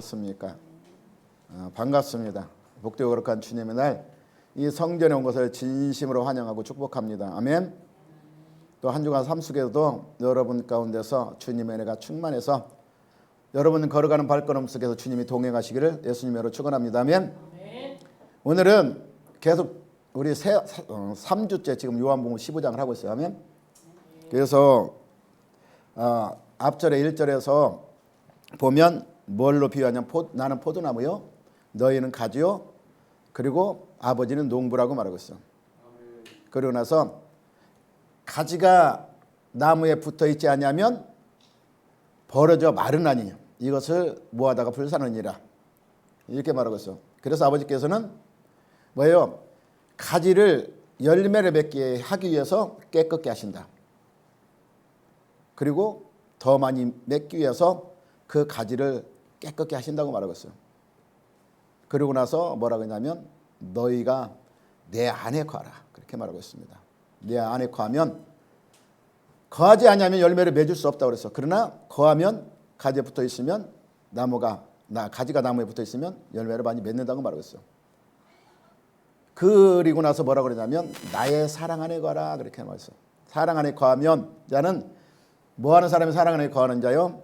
습니까? 반갑습니다. 복되고 거룩한 주님의 날, 이 성전에 온 것을 진심으로 환영하고 축복합니다. 아멘. 또 한 주간 삶 속에서도 여러분 가운데서 주님의 은혜가 충만해서 여러분 걸어가는 발걸음 속에서 주님이 동행하시기를 예수님으로 축원합니다. 아멘. 오늘은 계속 우리 3주째 지금 요한복음 15장을 하고 있어요. 아멘. 그래서 앞절에 1절에서 보면 뭘로 비유하냐면 나는 포도나무요, 너희는 가지요, 그리고 아버지는 농부라고 말하고 있어. 그러고 나서 가지가 나무에 붙어 있지 않냐면 벌어져 마르나니 이것을 모아다가 불사느니라, 이렇게 말하고 있어. 그래서 아버지께서는 뭐예요? 가지를 열매를 맺게 하기 위해서 깨끗게 하신다. 그리고 더 많이 맺기 위해서 그 가지를 깨끗게 하신다고 말하고 있어요. 그러고 나서 뭐라고 했냐면 너희가 내 안에 거하라, 그렇게 말하고 있습니다. 내 안에 거하면, 거하지 않으면 열매를 맺을 수 없다고 그랬어. 그러나 거하면, 가지에 붙어 있으면, 가지가 나무에 붙어 있으면 열매를 많이 맺는다고 말하고 있어. 그리고 나서 뭐라고 그러냐면 나의 사랑 안에 거하라, 그렇게 말했어. 사랑 안에 거하면, 자는 뭐하는 사람이 사랑 안에 거하는 자요?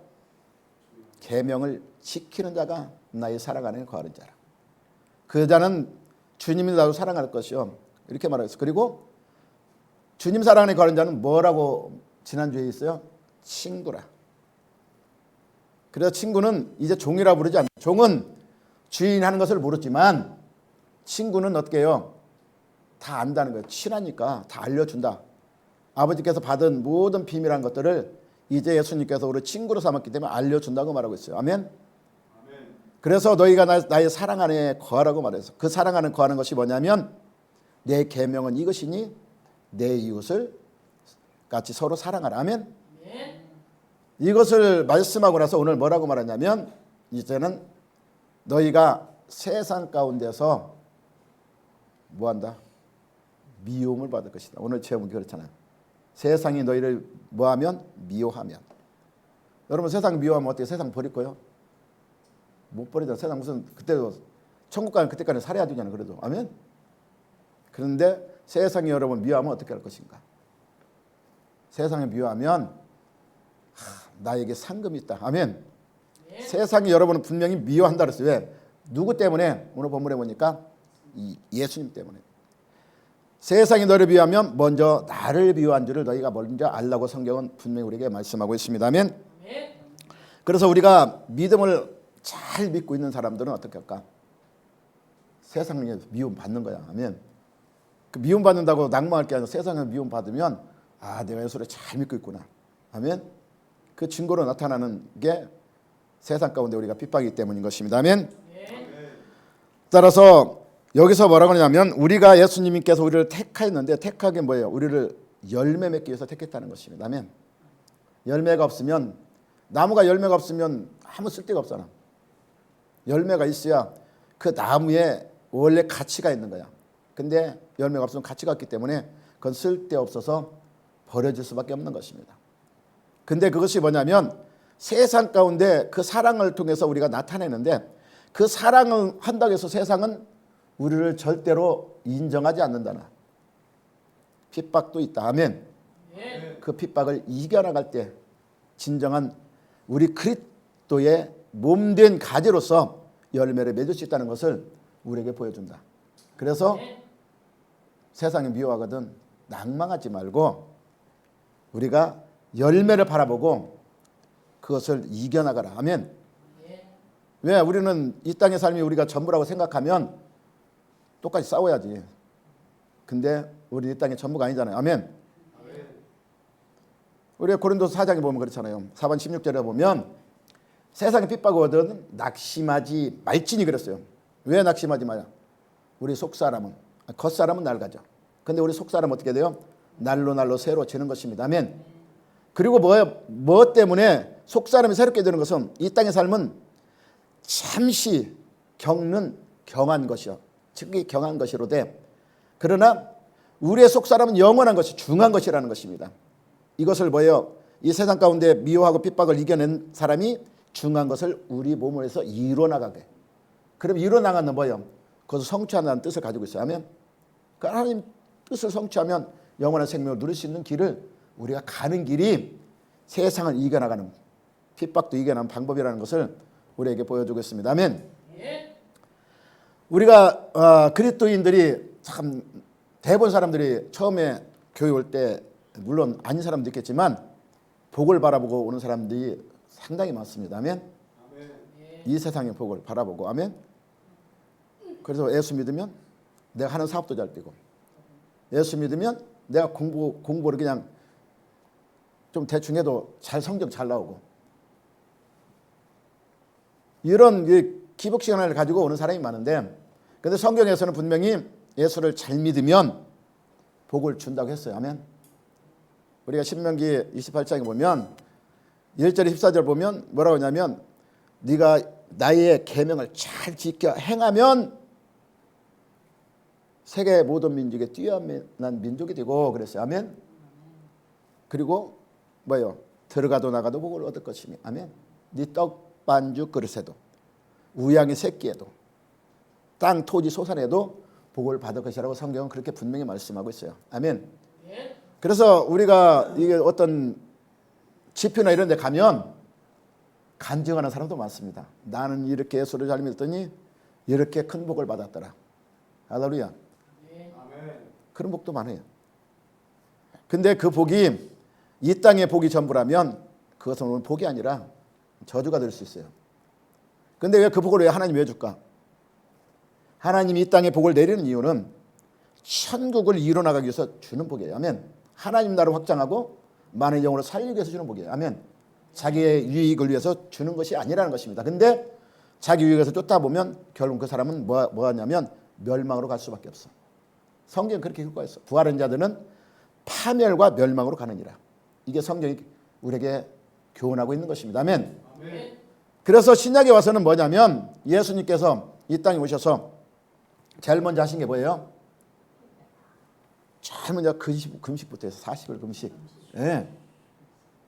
계명을 지키는 자가 나의 사랑 안에 거하는 자라. 그 자는 주님이 나도 사랑할 것이요, 이렇게 말했어요. 그리고 주님 사랑 안에 거하는 자는 뭐라고 지난주에 있어요? 친구라. 그래서 친구는 이제 종이라 부르지 않는다. 종은 주인 하는 것을 모르지만 친구는 어떻게 해요? 다 안다는 거예요. 친하니까 다 알려준다. 아버지께서 받은 모든 비밀한 것들을 이제 예수님께서 우리 친구로 삼았기 때문에 알려준다고 말하고 있어요. 아멘. 그래서 너희가 나의 사랑 안에 거하라고 말해서, 그 사랑 안에 거하는 것이 뭐냐면 내 계명은 이것이니 내 이웃을 같이 서로 사랑하라. 아멘. 이것을 말씀하고 나서 오늘 뭐라고 말하냐면 이제는 너희가 세상 가운데서 뭐한다? 미움을 받을 것이다. 오늘 제목이 그렇잖아요. 세상이 너희를 뭐하면? 미워하면. 여러분 세상 미워하면 어떻게? 세상 버릴 거예요? 못 버리잖아. 세상 무슨, 그때도 천국 가면 그때까지 살아야 되잖아. 그래도. 아멘. 그런데 세상이 여러분 미워하면 어떻게 할 것인가? 세상에 미워하면 나에게 상금이 있다. 아멘. 세상이 여러분은 분명히 미워한다 그랬어요. 왜? 누구 때문에? 오늘 본문에 보니까 예수님 때문에. 세상이 너를 미워하면 먼저 나를 미워한 줄을 너희가 먼저 알라고 성경은 분명히 우리에게 말씀하고 있습니다. 아멘. 그래서 우리가 믿음을 잘 믿고 있는 사람들은 어떻게 할까? 세상에 미움 받는 거야. 아멘. 그 미움 받는다고 낙망할 게 아니라 세상에 미움 받으면 내가 예수를 잘 믿고 있구나. 아멘. 그 증거로 나타나는 게 세상 가운데 우리가 핍박이기 때문인 것입니다. 아멘. 따라서 여기서 뭐라고 하냐면 우리가 예수님께서 우리를 택하였는데, 택하게 뭐예요? 우리를 열매 맺기 위해서 택했다는 것입니다. 아멘. 열매가 없으면, 나무가 열매가 없으면 아무 쓸데가 없잖아. 열매가 있어야 그 나무에 원래 가치가 있는 거야. 근데 열매가 없으면 가치가 없기 때문에 그건 쓸데없어서 버려질 수밖에 없는 것입니다. 근데 그것이 뭐냐면 세상 가운데 그 사랑을 통해서 우리가 나타내는데, 그 사랑을 한다고 해서 세상은 우리를 절대로 인정하지 않는다나. 핍박도 있다. 아멘. 그 핍박을 이겨나갈 때 진정한 우리 그리스도의 몸된 가지로서 열매를 맺을 수 있다는 것을 우리에게 보여준다. 그래서 세상이 미워하거든 낭망하지 말고 우리가 열매를 바라보고 그것을 이겨나가라. 아멘. 왜? 우리는 이 땅의 삶이 우리가 전부라고 생각하면 똑같이 싸워야지. 근데 우리 이 땅의 전부가 아니잖아요. 아멘. 우리가 고린도서 4장에 보면 그렇잖아요. 4번 16절에 보면 세상에 핍박하거든 낙심하지 말지니 그랬어요. 왜 낙심하지 마냐? 우리 속사람은, 겉사람은 낡아져. 근데 우리 속사람은 어떻게 돼요? 날로 새로워지는 것입니다. 아멘. 그리고 뭐 때문에 속사람이 새롭게 되는 것은 이 땅의 삶은 잠시 겪는 경한 것이요, 즉이 경한 것이로되, 그러나 우리의 속사람은 영원한 것이 중한 것이라는 것입니다. 이것을 뭐예요? 이 세상 가운데 미워하고 핍박을 이겨낸 사람이 중요한 것을 우리 몸에서 이뤄나가게. 그럼 이뤄나가는 뭐예요? 그것을 성취한다는 뜻을 가지고 있어요. 아멘. 그 하나님 뜻을 성취하면 영원한 생명을 누릴 수 있는 길을 우리가 가는 길이 세상을 이겨나가는, 핍박도 이겨나가는 방법이라는 것을 우리에게 보여주고 있습니다. 아멘. 우리가 그리스도인들이 참 대부분 사람들이 처음에 교회 올 때 물론 아닌 사람도 있겠지만 복을 바라보고 오는 사람들이 상당히 많습니다. 아멘. 이 세상의 복을 바라보고. 아멘. 그래서 예수 믿으면 내가 하는 사업도 잘 되고, 예수 믿으면 내가 공부를 그냥 좀 대충 해도 성적 잘 나오고, 이런 기복 시간을 가지고 오는 사람이 많은데, 근데 성경에서는 분명히 예수를 잘 믿으면 복을 준다고 했어요. 아멘. 우리가 신명기 28장에 보면 1절 14절 보면 뭐라고 하냐면, 네가 나의 계명을 잘 지켜 행하면 세계 모든 민족에 뛰어난 민족이 되고 그랬어요. 아멘. 그리고 뭐예요? 들어가도 나가도 복을 얻을 것이며. 아멘. 네 떡반죽 그릇에도 우양의 새끼에도 땅 토지 소산에도 복을 받을 것이라고 성경은 그렇게 분명히 말씀하고 있어요. 아멘. 그래서 우리가 이게 어떤 집회나 이런 데 가면 간증하는 사람도 많습니다. 나는 이렇게 예수를 잘 믿었더니 이렇게 큰 복을 받았더라. 할렐루야. 그런 복도 많아요. 근데 그 복이 이 땅의 복이 전부라면 그것은 오늘 복이 아니라 저주가 될 수 있어요. 근데 왜 그 복을 하나님이 왜 줄까? 하나님이 이 땅에 복을 내리는 이유는 천국을 이뤄나가기 위해서 주는 복이에요. 아멘. 하나님 나라를 확장하고 많은 영혼을 살리기 위해서 주는 복이에요. 아멘. 자기의 유익을 위해서 주는 것이 아니라는 것입니다. 근데 자기 유익에서 쫓다 보면 결국 그 사람은 뭐 하냐면 멸망으로 갈 수밖에 없어. 성경은 그렇게 효과했어. 부활한 자들은 파멸과 멸망으로 가느니라. 이게 성경이 우리에게 교훈하고 있는 것입니다. 아멘. 아멘. 그래서 신약에 와서는 뭐냐면 예수님께서 이 땅에 오셔서 제일 먼저 하신 게 뭐예요? 제일 먼저 금식부터 해서 40일 금식. 예.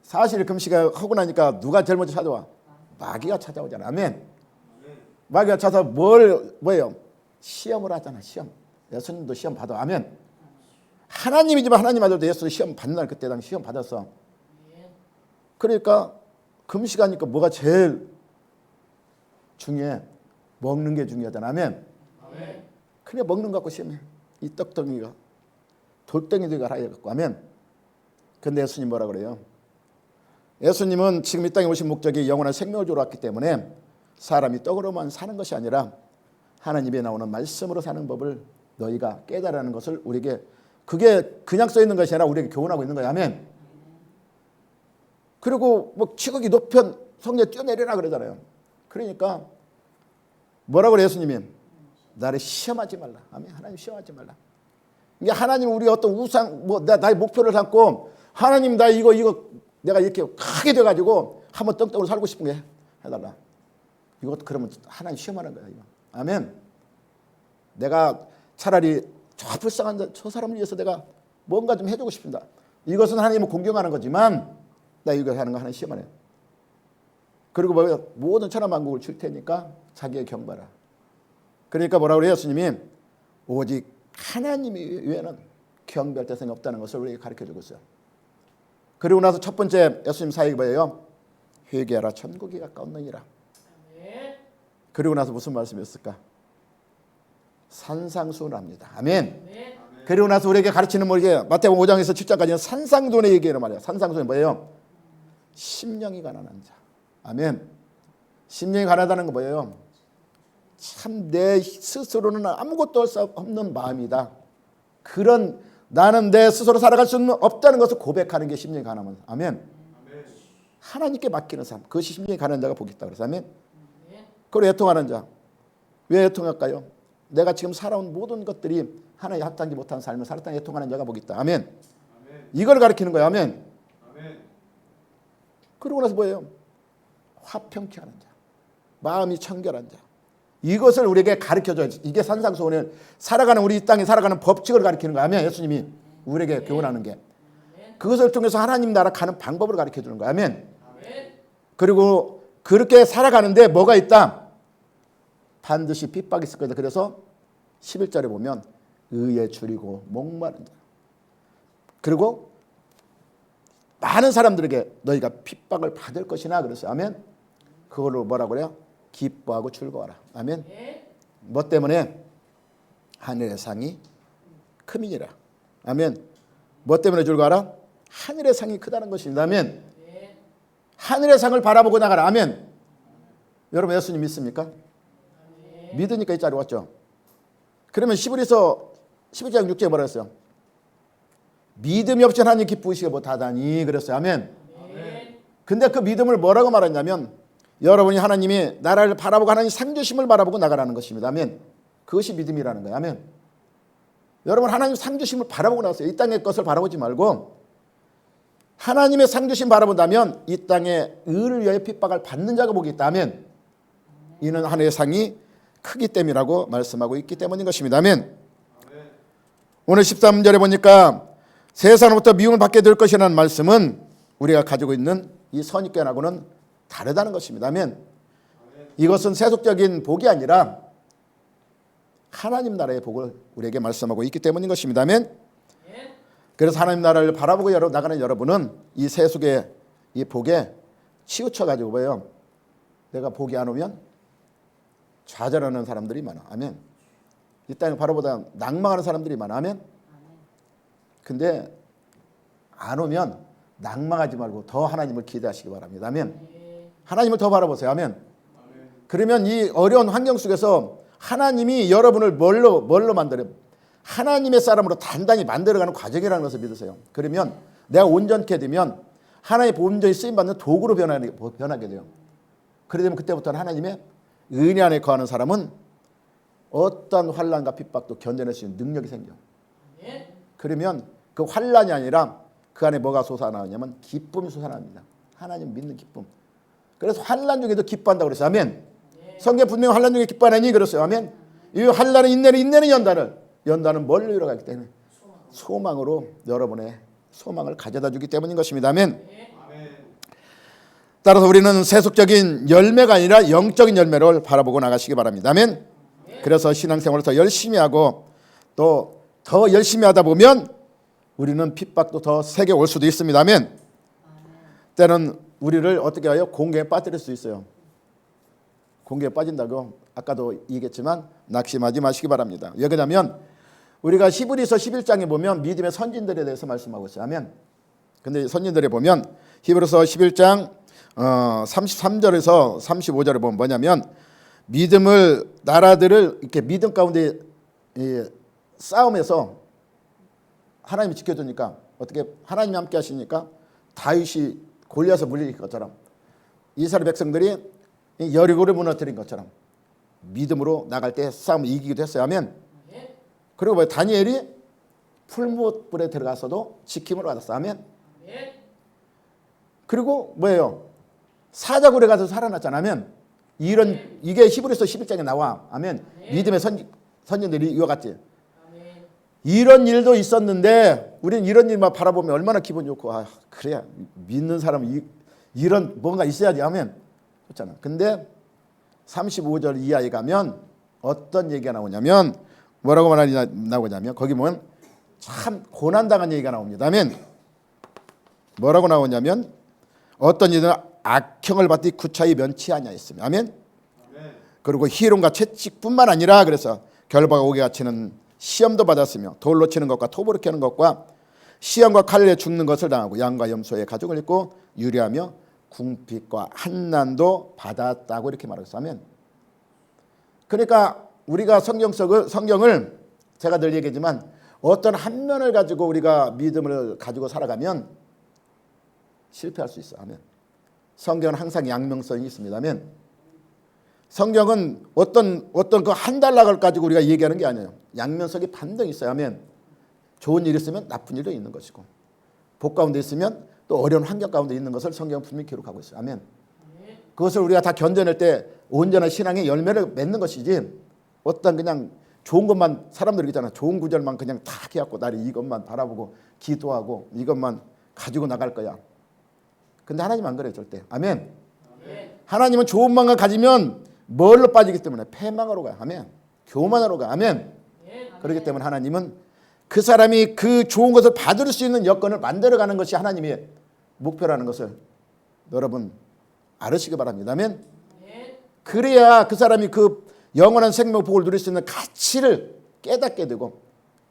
40일 금식을 하고 나니까 누가 제일 먼저 찾아와? 마귀가 찾아오잖아. 아멘. 마귀가 찾아서 뭐예요? 시험을 하잖아. 시험. 예수님도 시험 받아. 아멘. 하나님이지만 하나님 아들도 예수 시험 받는 날 그때 당시 시험 받았어. 그러니까 금식하니까 뭐가 제일 중요해? 먹는 게 중요하잖아. 아멘. 그래 먹는 거 갖고 시험해. 이 떡덩이가 돌덩이들과 하여 갖고. 아멘. 근데 예수님 뭐라 그래요? 예수님은 지금 이 땅에 오신 목적이 영원한 생명을 주러 왔기 때문에 사람이 떡으로만 사는 것이 아니라 하나님 입에 나오는 말씀으로 사는 법을 너희가 깨달으라는 것을 우리에게, 그게 그냥 써 있는 것이 아니라 우리에게 교훈하고 있는 거예요. 아멘. 그리고 뭐 지극히 높은 성령에 뛰어내리라 그러잖아요. 그러니까 뭐라고 그래요? 예수님이 나를 시험하지 말라. 아멘. 하나님 시험하지 말라. 이게 하나님 우리 어떤 우상 나의 목표를 삼고 하나님 나 이거 내가 이렇게 크게 돼가지고 한번 떵떵으로 살고 싶은 게 해달라. 이것도 그러면 하나님 시험하는 거야. 이거. 아멘. 내가 차라리 저 불쌍한 저 사람을 위해서 내가 뭔가 좀 해주고 싶습니다. 이것은 하나님을 공경하는 거지만 나 이거 하는 거 하나님 시험하네. 그리고 뭐예요? 모든 천하만국을 줄 테니까 자기의 경배라. 그러니까 뭐라고 그래요? 예수님이 오직 하나님 외에는 경배할 대상이 없다는 것을 우리에게 가르쳐주고 있어요. 그리고 나서 첫 번째 예수님 사역이 뭐예요? 회개하라 천국이 가까웠느니라. 그리고 나서 무슨 말씀이었을까? 산상수훈합니다. 아멘. 그리고 나서 우리에게 가르치는 뭐게 마태복음 5장에서 7장까지는 산상수훈의 얘기예요 말이야. 산상수훈이 뭐예요? 심령이 가난한 자. 아멘. 심령이 가난하다는 거 뭐예요? 참 내 스스로는 아무것도 할 수 없는 마음이다. 그런 나는 내 스스로 살아갈 수 없다는 것을 고백하는 게 심령이 가난한. 아멘. 하나님께 맡기는 삶. 그것이 심령이 가난한 자가 복이 있다. 그래서 아멘. 그리고 애통하는 자. 왜 애통할까요? 내가 지금 살아온 모든 것들이 하나님 합당하지 못한 삶을 살았다는 애통하는 자가 복이 있다. 아멘. 이걸 가르치는 거예요. 아멘. 그러고 나서 뭐예요? 화평케 하는 자. 마음이 청결한 자. 이것을 우리에게 가르쳐줘요. 이게 산상수훈을 살아가는 우리 이 땅에 살아가는 법칙을 가르치는 거야. 아멘. 예수님이 우리에게 교훈하는 게. 그것을 통해서 하나님 나라 가는 방법을 가르쳐주는 거야. 아멘. 그리고 그렇게 살아가는데 뭐가 있다? 반드시 핍박이 있을 거다. 그래서 11절에 보면 의에 줄이고 목마른 자. 그리고 많은 사람들에게 너희가 핍박을 받을 것이나 그랬어요. 아멘. 그걸로 뭐라고 그래요? 기뻐하고 즐거워라. 아멘. 뭐 때문에? 하늘의 상이 큼이니라. 아멘. 뭐 때문에 즐거워라? 하늘의 상이 크다는 것입니다. 아멘. 하늘의 상을 바라보고 나가라. 아멘. 여러분 예수님 믿습니까? 믿으니까 이 자리 왔죠. 그러면 히브리서 11장 6절에 뭐라 했어요? 믿음이 없이 하나님 기쁘시게 못하다니 그랬어요. 아멘. 근데 그 믿음을 뭐라고 말했냐면 여러분이 하나님이 나라를 바라보고 하나님 상주심을 바라보고 나가라는 것입니다. 아멘. 그것이 믿음이라는 거예요. 아멘. 여러분 하나님 상주심을 바라보고 나왔어요. 이 땅의 것을 바라보지 말고 하나님의 상주심 바라본다면 이 땅에 의를 위하여 핍박을 받는 자가 복이 있다. 아멘. 이는 하늘의 상이 크기 때문이라고 말씀하고 있기 때문인 것입니다. 아멘. 오늘 13절에 보니까 세상으로부터 미움을 받게 될 것이라는 말씀은 우리가 가지고 있는 이 선입견하고는 다르다는 것입니다. 아멘. 이것은 세속적인 복이 아니라 하나님 나라의 복을 우리에게 말씀하고 있기 때문인 것입니다. 아멘. 그래서 하나님 나라를 바라보고 나가는 여러분은 이 세속의 이 복에 치우쳐가지고 뭐예요? 내가 복이 안 오면 좌절하는 사람들이 많아. 아멘. 이 땅을 바라보다 낭망하는 사람들이 많아. 아멘. 근데 안 오면 낭망하지 말고 더 하나님을 기대하시기 바랍니다. 아멘. 하나님을 더 바라보세요. 아멘. 그러면 이 어려운 환경 속에서 하나님이 여러분을 뭘로 만들어요? 하나님의 사람으로 단단히 만들어가는 과정이라는 것을 믿으세요. 그러면 내가 온전케 되면 하나님의 온전히 쓰임받는 도구로 변하게 돼요. 그러면 그때부터는 하나님의 은혜 안에 거하는 사람은 어떤 환난과 핍박도 견뎌낼 수 있는 능력이 생겨. 그러면 그 환난이 아니라 그 안에 뭐가 솟아나느냐면 기쁨이 솟아납니다. 하나님 믿는 기쁨. 그래서 환난 중에도 기뻐한다고 그랬어요. 아멘. 성경 분명히 환난 중에 기뻐하니 그랬어요. 아멘. 이 환난은 인내는 연단은 멀리 이뤄가기 때문에 소망으로 여러분의 소망을 가져다 주기 때문인 것입니다. 아멘. 따라서 우리는 세속적인 열매가 아니라 영적인 열매를 바라보고 나가시기 바랍니다. 아멘. 그래서 신앙생활을 더 열심히 하고 또 더 열심히 하다 보면 우리는 핍박도 더 세게 올 수도 있습니다. 아멘. 때는 우리를 어떻게 하여 공경에 빠뜨릴 수 있어요. 공경에 빠진다고 아까도 얘기했지만 낙심하지 마시기 바랍니다. 여기냐면 우리가 히브리서 11장에 보면 믿음의 선진들에 대해서 말씀하고 있어요. 아멘. 근데 선진들에 보면 히브리서 11장 33절에서 35절에 보면 뭐냐면 믿음을 나라들을 이렇게 믿음 가운데 싸움에서 하나님이 지켜주니까 어떻게 하나님이 함께 하시니까 다윗이 골리앗을 물리는 것처럼 이스라엘 백성들이 여리고를 무너뜨린 것처럼 믿음으로 나갈 때 싸움을 이기기도 했어요. 아멘. 그리고 뭐 다니엘이 풀무불에 들어가서도 지킴을 받았어요. 아멘. 그리고 뭐예요? 사자굴에 가서 살아났잖아. 아멘. 이게 히브리서 11장에 나와. 아멘. 믿음의 선진들이 이와 같이. 이런 일도 있었는데 우리는 이런 일만 바라보면 얼마나 기분 좋고 그래야 믿는 사람은 이런 뭔가 있어야지. 아멘. 그렇잖아. 근데 35절 이하에 가면 어떤 얘기가 나오냐면 뭐라고 나오냐면 거기 보면 참 고난당한 얘기가 나옵니다. 아멘. 뭐라고 나오냐면 어떤 이들은 악형을 받되 구차히 면치 아니하였으며 아멘. 그리고 희롱과 채찍뿐만 아니라 그래서 결박과 옥에 갇히는 시험도 받았으며 돌로 치는 것과 톱으로 캐는 것과 시험과 칼에 죽는 것을 당하고 양과 염소의 가죽을 입고 유리하며 궁핍과 한난도 받았다고 이렇게 말했어요. 아멘. 그러니까 우리가 성경을 제가 늘 얘기하지만 어떤 한 면을 가지고 우리가 믿음을 가지고 살아가면 실패할 수 있어요. 아멘. 성경은 항상 양면성이 있습니다. 아멘. 성경은 어떤 그 한 단락을 가지고 우리가 얘기하는 게 아니에요. 양면성이 반드시 있어요. 아멘. 좋은 일이 있으면 나쁜 일도 있는 것이고 복 가운데 있으면 또 어려운 환경 가운데 있는 것을 성경은 분명히 기록하고 있어요. 아멘. 그것을 우리가 다 견뎌낼 때 온전한 신앙의 열매를 맺는 것이지 어떤 그냥 좋은 것만 사람들이 있잖아. 좋은 구절만 그냥 다 해갖고 나를 이것만 바라보고 기도하고 이것만 가지고 나갈 거야. 근데 하나님 안 그래요. 절대. 아멘. 하나님은 좋은 마음을 가지면 뭘로 빠지기 때문에 패망으로 가요. 아멘. 교만으로 가요. 아멘. 그렇기 때문에 하나님은 그 사람이 그 좋은 것을 받을 수 있는 여건을 만들어가는 것이 하나님의 목표라는 것을 여러분 알으시기 바랍니다. 아멘. 그래야 그 사람이 그 영원한 생명 복을 누릴 수 있는 가치를 깨닫게 되고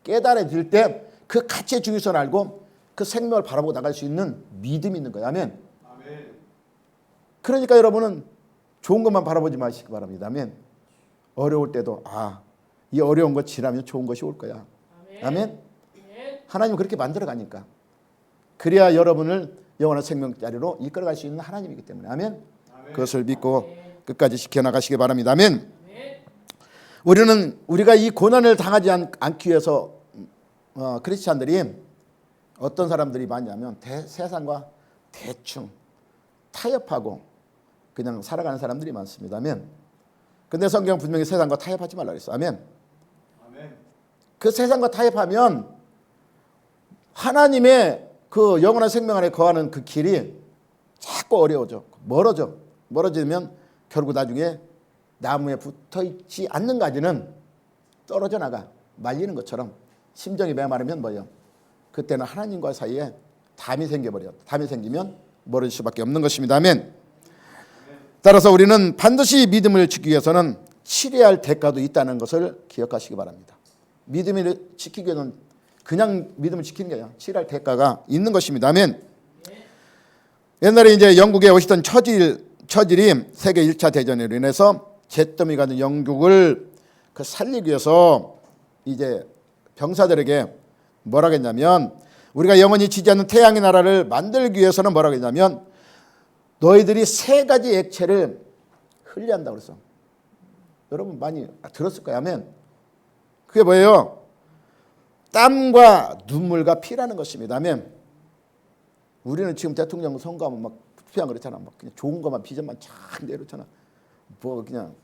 깨달아질 때 그 가치의 중요성을 알고 그 생명을 바라보고 나갈 수 있는 믿음이 있는 거예요. 아멘. 그러니까 여러분은 좋은 것만 바라보지 마시기 바랍니다. 아멘. 어려울 때도 이 어려운 것 지나면 좋은 것이 올 거야. 아멘. 하나님은 그렇게 만들어 가니까. 그래야 여러분을 영원한 생명 자리로 이끌어갈 수 있는 하나님이기 때문에. 아멘. 그것을 믿고 끝까지 지켜나가시기 바랍니다. 아멘. 우리가 이 고난을 당하지 않기 위해서 크리스찬들이 어떤 사람들이 많냐면 세상과 대충 타협하고 그냥 살아가는 사람들이 많습니다. 아멘. 근데 성경은 분명히 세상과 타협하지 말라 그랬어. 아멘. 그 세상과 타협하면 하나님의 그 영원한 생명 안에 거하는 그 길이 자꾸 어려워져. 멀어지면 결국 나중에 나무에 붙어있지 않는 가지는 떨어져 나가. 말리는 것처럼 심정이 메마르면 뭐예요? 그때는 하나님과 사이에 담이 생겨버려. 담이 생기면 멀어질 수밖에 없는 것입니다. 아멘. 따라서 우리는 반드시 믿음을 지키기 위해서는 치러야 할 대가도 있다는 것을 기억하시기 바랍니다. 믿음을 지키기 위해서는 그냥 믿음을 지키는 게 아니라 치러야 할 대가가 있는 것입니다. 아멘. 옛날에 이제 영국에 오시던 처질이 세계 1차 대전으로 인해서 잿더미 가는 영국을 살리기 위해서 이제 병사들에게 뭐라고 했냐면 우리가 영원히 지지 않는 태양의 나라를 만들기 위해서는 뭐라고 했냐면 너희들이 3가지 액체를 흘려야 한다고 그랬어. 여러분 많이 들었을 거예요. 아멘. 그게 뭐예요? 땀과 눈물과 피라는 것입니다. 아멘. 우리는 지금 대통령 선거하면 막 투표한 그렇잖아. 막 그냥 좋은 것만 비전만 쫙 내놓잖아. 뭐 그냥.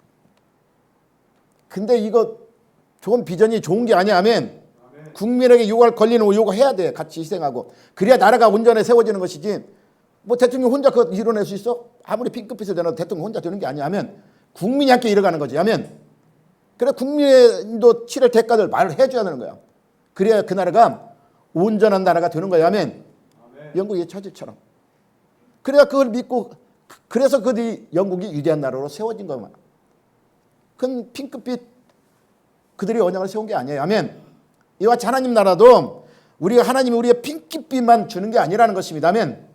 근데 이거 좋은 비전이 좋은 게 아니야. 아멘. 국민에게 요구할 권리는 요구해야 돼. 같이 희생하고. 그래야 나라가 온전히 세워지는 것이지. 뭐 대통령 혼자 그거 이뤄낼 수 있어? 아무리 핑크빛을 내놔도 대통령 혼자 되는 게 아니야. 아멘. 국민이 함께 이뤄가는 거지. 아멘. 그래 국민도 치를 대가를 말을 해줘야 되는 거야. 그래야 그 나라가 온전한 나라가 되는 거야. 아멘. 영국의 처지처럼. 그래야 그걸 믿고 그래서 영국이 위대한 나라로 세워진 거야. 그건 핑크빛 그들이 언약을 세운 게 아니에요. 아멘. 이와 같이 하나님 나라도 하나님이 우리의 핑크빛만 주는 게 아니라는 것입니다. 아멘.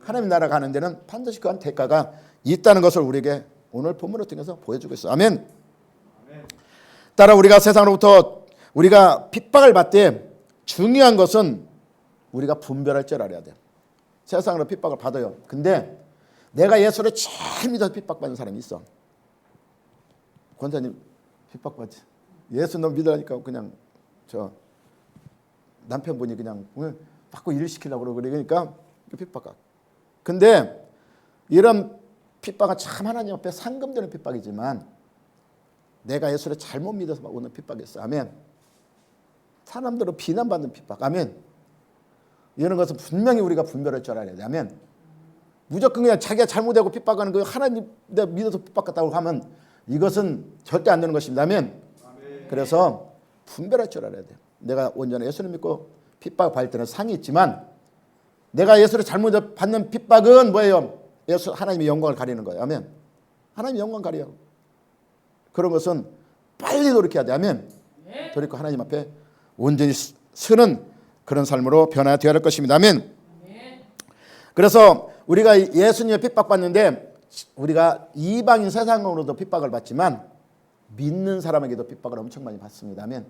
하나님 나라 가는 데는 반드시 그한 대가가 있다는 것을 우리에게 오늘 본문을 통해서 보여주고 있어요. 아멘. 따라 우리가 세상으로부터 우리가 핍박을 받을 때 중요한 것은 우리가 분별할 줄 알아야 돼요. 세상으로 핍박을 받아요. 근데 내가 예수를 잘 믿어서 핍박받는 사람이 있어. 권사님 핍박받지. 예수 너무 믿으라니까 그냥 남편분이 그냥 자꾸 일 시키려고 그러고 그러니까 핍박하고. 근데 이런 핍박은 참 하나님 앞에 상금되는 핍박이지만 내가 예수를 잘못 믿어서 오는 핍박이었어. 아멘. 사람들은 비난받는 핍박. 아멘. 이런 것은 분명히 우리가 분별할 줄 알아야 돼. 아멘. 무조건 그냥 자기가 잘못하고 핍박하는 거 하나님 내가 믿어서 핍박했다고 하면 이것은 절대 안 되는 것입니다. 아멘. 그래서 분별할 줄 알아야 돼. 내가 온전히 예수를 믿고 핍박받을 때는 상이 있지만 내가 예수를 잘못 받는 핍박은 뭐예요? 예수 하나님의 영광을 가리는 거예요. 아멘. 하나님의 영광 가려. 그런 것은 빨리 돌이켜야 돼. 아멘. 돌이켜 하나님 앞에 온전히 서는 그런 삶으로 변화되어야 할 것입니다. 아멘. 그래서 우리가 예수님의 핍박받는데 우리가 이방인 세상으로도 핍박을 받지만 믿는 사람에게도 핍박을 엄청 많이 받습니다. 아멘.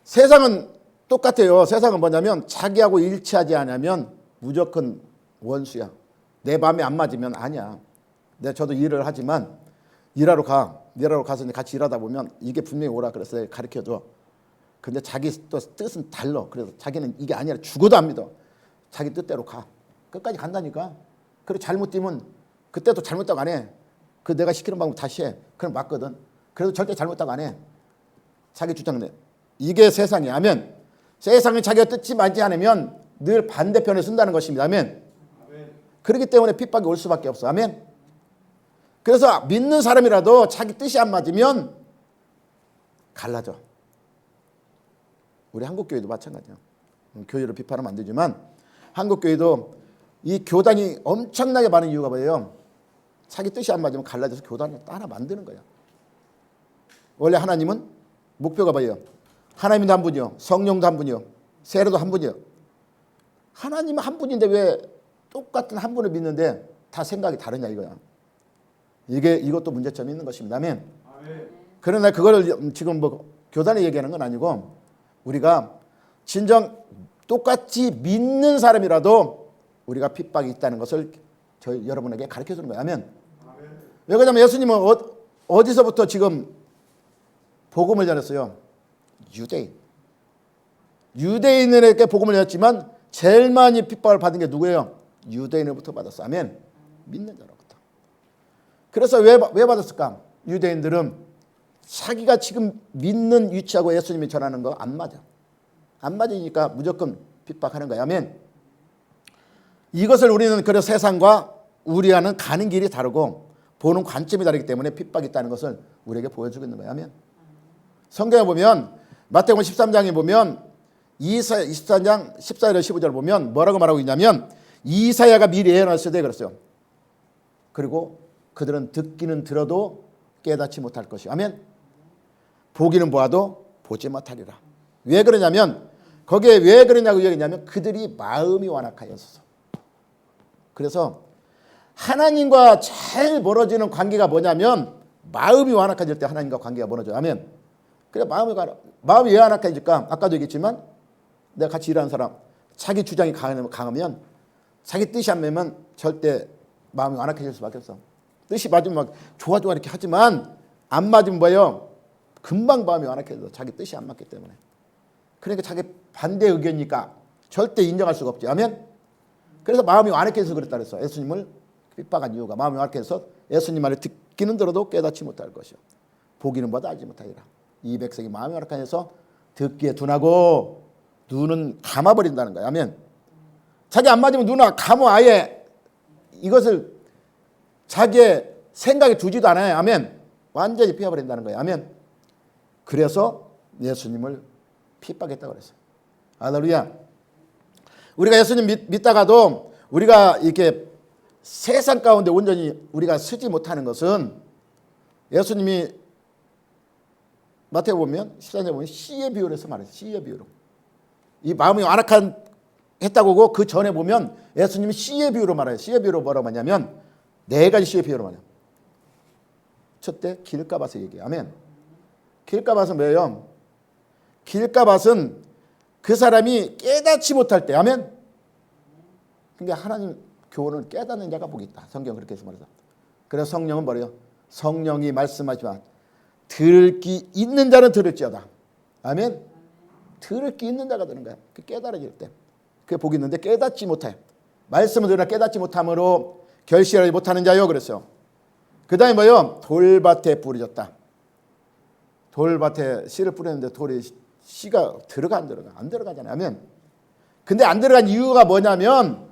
세상은 똑같아요. 세상은 뭐냐면 자기하고 일치하지 않으면 무조건 원수야. 내 마음에 안 맞으면 아니야. 저도 일을 하지만 일하러 가서 같이 일하다 보면 이게 분명히 오라 그래서 가르쳐줘. 근데 자기 또 뜻은 달라. 그래서 자기는 이게 아니라 죽어도 안 믿어. 자기 뜻대로 가. 끝까지 간다니까. 그리고 잘못 뛰면 그때도 잘못다고 안 해. 내가 시키는 방법 다시 해. 그럼 맞거든. 그래도 절대 잘못다고 안 해. 자기 주장내. 이게 세상이야. 아멘. 세상이 자기가 뜻이 맞지 않으면 늘 반대편에 쓴다는 것입니다. 아멘. 그렇기 때문에 핍박이 올 수밖에 없어. 아멘. 그래서 믿는 사람이라도 자기 뜻이 안 맞으면 갈라져. 우리 한국교회도 마찬가지야. 교회를 비판하면 안 되지만 한국교회도 이 교단이 엄청나게 많은 이유가 뭐예요? 자기 뜻이 안 맞으면 갈라져서 교단을 따라 만드는 거야. 원래 하나님은 목표가 뭐예요? 하나님도 한 분이요, 성령도 한 분이요, 세례도 한 분이요. 하나님은 한 분인데 왜 똑같은 한 분을 믿는데 다 생각이 다르냐 이거야. 이것도 문제점이 있는 것입니다. 아멘. 그러나 그거를 지금 뭐 교단에 얘기하는 건 아니고 우리가 진정 똑같이 믿는 사람이라도 우리가 핍박이 있다는 것을 여러분에게 가르쳐 주는 거예요. 아멘. 왜 그러냐면 예수님은 어디서부터 지금 복음을 전했어요? 유대인에게 복음을 전했지만 제일 많이 핍박을 받은 게 누구예요? 유대인으로부터 받았어. 아멘. 믿는 자로부터. 그래서 왜 받았을까? 유대인들은 자기가 지금 믿는 위치하고 예수님이 전하는 거 안 맞아. 안 맞으니까 무조건 핍박하는 거야. 아멘. 이것을 우리는 그래서 세상과 우리와는 가는 길이 다르고 보는 관점이 다르기 때문에 핍박이 있다는 것을 우리에게 보여주고 있는 거야. 아멘. 성경에 보면 마태복음 13장에 보면 23장 14절 15절 보면 뭐라고 말하고 있냐면 이사야가 미리 예언했을 때 그랬어요. 그리고 그들은 듣기는 들어도 깨닫지 못할 것이. 아멘. 보기는 보아도 보지 못하리라. 왜 그러냐면 거기에 왜 그러냐고 얘기했냐면 그들이 마음이 완악하여서. 그래서 하나님과 제일 멀어지는 관계가 뭐냐면 마음이 완악해질 때 하나님과 관계가 멀어져요. 아멘. 그래 마음이 왜 완악해질까? 아까도 얘기했지만 내가 같이 일하는 사람 자기 주장이 강하면 자기 뜻이 안 맞으면 절대 마음이 완악해질 수밖에 없어. 뜻이 맞으면 막 좋아 이렇게 하지만 안 맞으면 뭐예요? 금방 마음이 완악해져. 자기 뜻이 안 맞기 때문에. 그러니까 자기 반대 의견이니까 절대 인정할 수가 없지. 아멘. 그래서 마음이 완악해서 그랬다 그랬어. 예수님을 핍박한 이유가 마음이 완악해서 예수님 말을 듣기는 들어도 깨닫지 못할 것이요. 보기는 봐도 알지 못하리라. 이 백성이 마음이 완악해서 듣기에 둔하고 눈은 감아버린다는 거야. 아멘. 자기 안 맞으면 눈을 감아 아예 이것을 자기의 생각에 두지도 않아요. 아멘. 완전히 피워버린다는 거예요. 아멘. 그래서 예수님을 핍박했다고 그랬어요. 할렐루야. 우리가 예수님 믿다가도 우리가 이렇게 세상 가운데 온전히 우리가 서지 못하는 것은 예수님이 마태복음 보면 14장에 보면 씨의 비유로서 말해요. 씨의 비유로. 이 마음이 완악한 했다고 하고 그 전에 보면 예수님이 씨의 비유로 말해요. 씨의 비유로 뭐라고 하냐면 네 가지 씨의 비유로 말해요. 첫째 길가밭을 얘기해요. 아멘. 길가밭은 뭐예요? 길가밭은 그 사람이 깨닫지 못할 때. 아멘. 그러니까 하나님 교훈을 깨닫는 자가 복이 있다. 성경 그렇게 해서 말해서. 그래서 성령은 뭐래요? 성령이 말씀하지만 들을 귀 있는 자는 들을지어다. 아멘. 들을 귀 있는 자가 되는 거야. 그 깨달아질 때. 그게 복이 있는데 깨닫지 못해. 말씀을 들으나 깨닫지 못함으로 결실하지 못하는 자요. 그랬어요. 그 다음에 뭐요? 돌밭에 뿌려졌다. 돌밭에 씨를 뿌렸는데 돌에 씨가 들어가 안 들어가? 안 들어가잖아요. 아멘. 근데 안 들어간 이유가 뭐냐면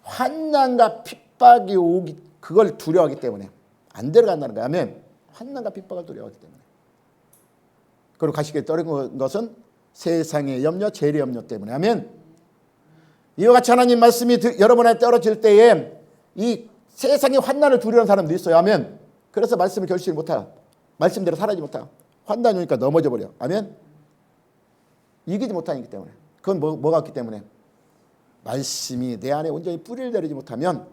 환난과 핍박이 오기 그걸 두려워하기 때문에 안 들어간다는 거야. 아멘. 환난과 핍박을 두려워하기 때문에. 그리고 가시게 떨어진 것은 세상의 염려, 재리 염려 때문에. 아멘. 이와 같이 하나님 말씀이 여러분한테 떨어질 때에 이 세상의 환난을 두려워하는 사람도 있어요. 아멘. 그래서 말씀을 결실 못해요. 말씀대로 살아지 못해요. 환난이 오니까 넘어져 버려. 아멘. 이기지 못하기 때문에. 그건 뭐가 있기 때문에? 말씀이 내 안에 온전히 뿌리를 내리지 못하면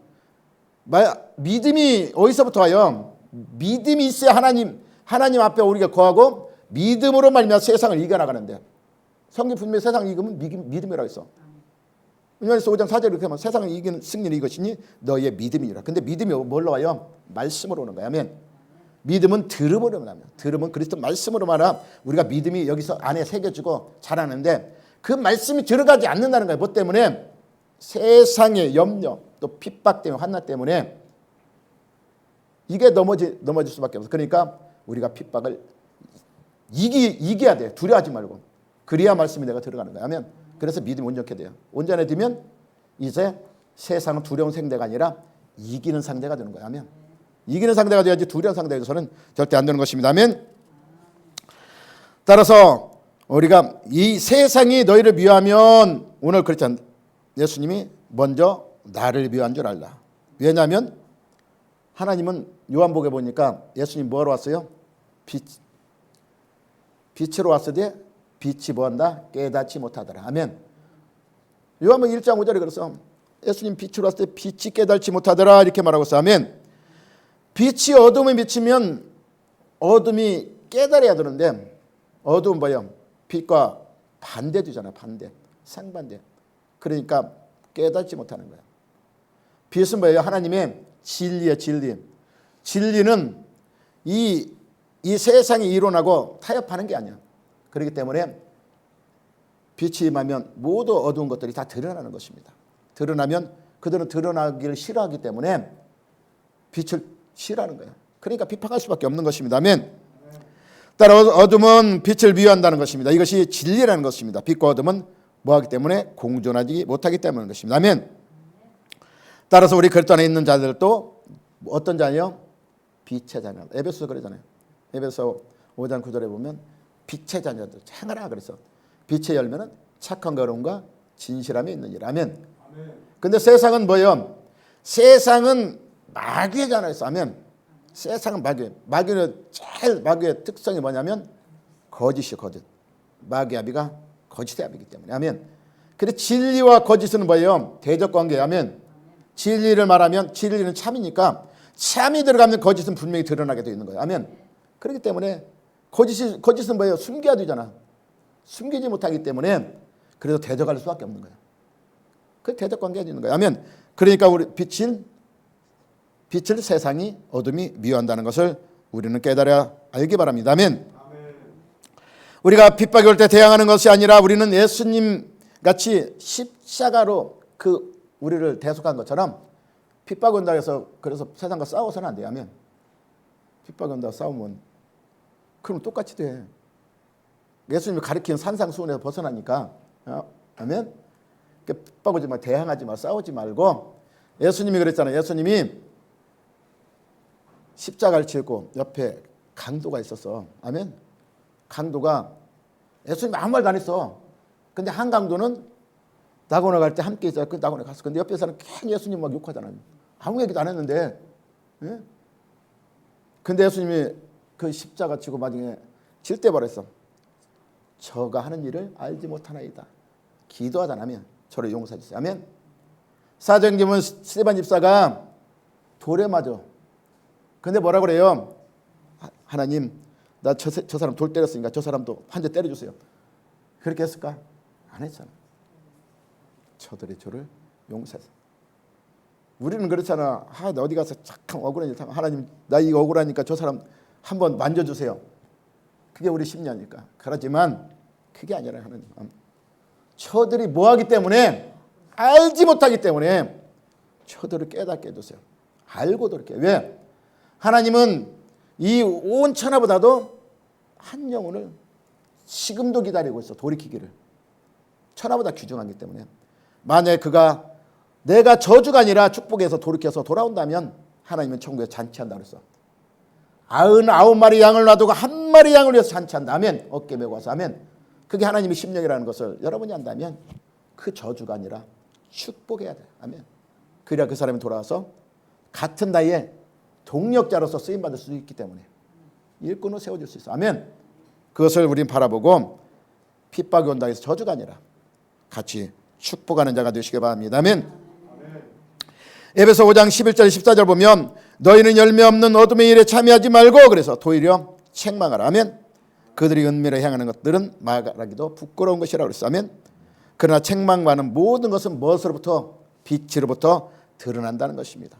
믿음이 어디서부터 와요? 믿음이 있어야 하나님 앞에 우리가 거하고 믿음으로 말미암아 세상을 이겨나가는데 성경 분명히 세상을 이기면 믿음이라고 했어. 요한일서 5장 4절에 이렇게 하면 세상을 이기는 승리는 이것이니 너희의 믿음이라. 근데 믿음이 뭘로 와요? 말씀으로 오는 거야. 아멘. 믿음은 들음으로 말하면 들음은 그리스도 말씀으로 말하 우리가 믿음이 여기서 안에 새겨지고 자라는데 그 말씀이 들어가지 않는다는 거예요. 뭐 때문에? 세상의 염려 또 핍박 때문에 환난 때문에 이게 넘어질 수밖에 없어. 그러니까 우리가 핍박을 이겨야 돼. 두려워하지 말고. 그래야 말씀이 내가 들어가는 거야. 아멘. 그래서 믿음이 온전케 돼요. 온전해지면 이제 세상은 두려운 상대가 아니라 이기는 상대가 되는 거야. 아멘. 이기는 상대가 돼야지 두려운 상대가 돼서는 절대 안 되는 것입니다. 아멘. 따라서 우리가 이 세상이 너희를 미워하면 오늘 그렇지 않 예수님이 먼저 나를 미워한 줄 알라. 왜냐하면 하나님은 요한복음에 보니까 예수님 뭐하러 왔어요? 빛으로 왔으되 빛이 뭐한다? 깨닫지 못하더라. 아멘. 요한복음 1장 5절에 그래서 예수님 빛으로 왔을 때 빛이 깨닫지 못하더라 이렇게 말하고 있어요. 아멘. 빛이 어둠에 비치면 어둠이 깨달아야 되는데 어둠은 뭐예요? 빛과 반대되잖아요. 반대. 상반대. 그러니까 깨닫지 못하는 거예요. 빛은 뭐예요? 하나님의 진리예요. 진리. 진리는 이 세상의 이론하고 타협하는 게 아니야. 그렇기 때문에 빛이 임하면 모두 어두운 것들이 다 드러나는 것입니다. 드러나면 그들은 드러나기를 싫어하기 때문에 빛을 싫어하는 거예요. 그러니까 비판할 수밖에 없는 것입니다. 아멘. 따라 어둠은 빛을 미워한다는 것입니다. 이것이 진리라는 것입니다. 빛과 어둠은 뭐하기 때문에 공존하지 못하기 때문인 것입니다. 아멘. 따라서 우리 그리스도 안에 있는 자들도 어떤 자녀요? 빛의 자녀. 에베소서 그러잖아요. 에베소 5장 9절에 보면 빛의 자녀들 행하라 그래서 빛의 열매는 착한 걸음과 진실함이 있는 일. 아멘. 근데 세상은 뭐예요? 세상은 마귀의 자녀였어. 아멘. 세상은 마귀. 마귀의 특성이 뭐냐면 거짓이요, 거짓. 마귀의 아비가 거짓의 아비이기 때문에. 아멘. 근데 진리와 거짓은 뭐예요? 대적 관계예요. 아멘. 진리를 말하면 진리는 참이니까 참이 들어가면 거짓은 분명히 드러나게 되어 있는 거예요. 아멘. 그렇기 때문에 거짓은 뭐예요? 숨겨야 되잖아. 숨기지 못하기 때문에 그래서 대적할 수밖에 없는 거예요. 그 대적 관계가 있는 거예요. 아멘. 그러니까 우리 빛을 세상이 어둠이 미워한다는 것을 우리는 깨달아야 알기 바랍니다. 아멘. 우리가 핍박이 올 때 대항하는 것이 아니라 우리는 예수님 같이 십자가로 그 우리를 대속한 것처럼 핍박이 온다 해서 그래서 세상과 싸워서는 안 돼요. 아멘. 핍박이 온다 싸우면 그럼 똑같이 돼. 예수님이 가르치는 산상수훈에서 벗어나니까. 아멘. 핍박하지 마, 대항하지 마, 싸우지 말고 예수님이 그랬잖아요. 예수님이 십자가를 지고 옆에 강도가 있었어. 아멘. 강도가 예수님 아무 말도 안 했어. 근데 한 강도는 낙원에 갈 때 함께 있어요. 그 낙원에 갔어. 근데 옆에 사람 괜히 예수님 막 욕하잖아요. 아무 얘기도 안 했는데. 예? 근데 예수님이 그 십자가 지고 마지막에 질 때 말했어. 저가 하는 일을 알지 못하나이다. 기도하다 나면 저를 용서해 주세요. 아멘. 사도행전은 스데반 집사가 돌에 맞아. 근데 뭐라 그래요? 하나님, 나 저 사람 돌 때렸으니까 저 사람도 한 대 때려주세요. 그렇게 했을까? 안 했잖아. 저들의 죄를 용서해서. 우리는 그렇잖아. 나 어디 가서 착한 억울한 일 하면 하나님, 나 이거 억울하니까 저 사람 한번 만져주세요. 그게 우리 심리니까. 그렇지만 그게 아니라 하나님. 저들이 뭐하기 때문에 알지 못하기 때문에 저들을 깨닫게 해주세요. 알고도 이렇게. 왜? 하나님은 이 온 천하보다도 한 영혼을 지금도 기다리고 있어. 돌이키기를. 천하보다 귀중하기 때문에. 만약에 그가 내가 저주가 아니라 축복해서 돌이켜서 돌아온다면 하나님은 천국에 잔치한다 그랬어. 99마리 양을 놔두고 한 마리 양을 위해서 잔치한다. 아멘. 어깨 메고 와서. 아멘. 그게 하나님의 심령이라는 것을 여러분이 안다면 그 저주가 아니라 축복해야 돼. 아멘. 그래야 그 사람이 돌아와서 같은 나이에 동력자로서 쓰임받을 수 있기 때문에 일꾼을 세워줄 수 있어. 아멘. 그것을 우린 바라보고 핍박이 온다 해서 저주가 아니라 같이 축복하는 자가 되시기 바랍니다. 아멘. 에베소 5장 11절 14절 보면 너희는 열매 없는 어둠의 일에 참여하지 말고 그래서 도리어 책망하라. 아멘. 그들이 은밀히 행하는 것들은 말하기도 부끄러운 것이라고 그랬어. 아멘. 그러나 책망과는 모든 것은 무엇으로부터? 빛으로부터 드러난다는 것입니다.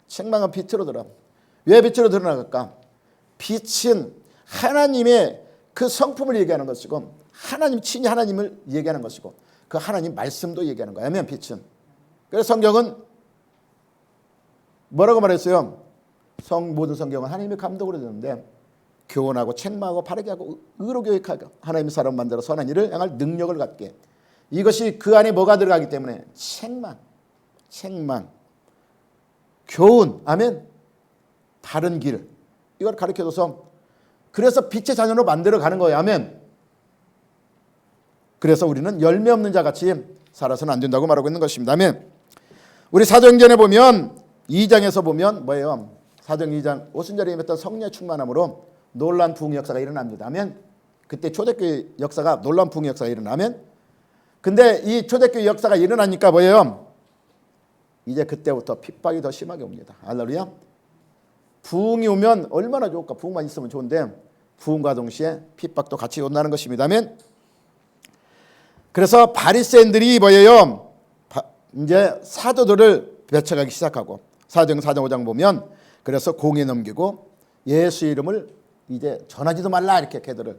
책망은 빛으로 드러나. 왜 빛으로 드러나갈까? 빛은 하나님의 그 성품을 얘기하는 것이고 하나님 친히 하나님을 얘기하는 것이고 그 하나님 말씀도 얘기하는 거야. 아멘. 빛은. 그래서 성경은 뭐라고 말했어요? 모든 성경은 하나님의 감독으로 되는데 교훈하고 책망하고 바르게 하고 의로 교육하고 하나님의 사람 만들어 선한 일을 행할 능력을 갖게. 이것이 그 안에 뭐가 들어가기 때문에 책망. 책망, 교훈, 아멘, 바른 길, 이걸 가르쳐줘서 그래서 빛의 자녀로 만들어가는 거예요. 아멘. 그래서 우리는 열매 없는 자같이 살아서는 안 된다고 말하고 있는 것입니다. 아멘. 우리 사도행전에 보면 2장에서 보면 뭐예요? 사도행전 2장 오순절에 임했던 성령의 충만함으로 놀라운 부흥 역사가 일어납니다. 아멘. 그때 초대교회 역사가 놀라운 부흥 역사가 일어나면, 근데 이 초대교회 역사가 일어나니까 뭐예요? 이제 그때부터 핍박이 더 심하게 옵니다. 할렐루야. 부흥이 오면 얼마나 좋을까? 부흥만 있으면 좋은데 부흥과 동시에 핍박도 같이 온다는 것입니다. 아멘. 그래서 바리새인들이 뭐예요? 이제 사도들을 배척하기 시작하고, 사도행전 4장 5장 보면 그래서 공에 넘기고 예수 이름을 이제 전하지도 말라 이렇게 걔들을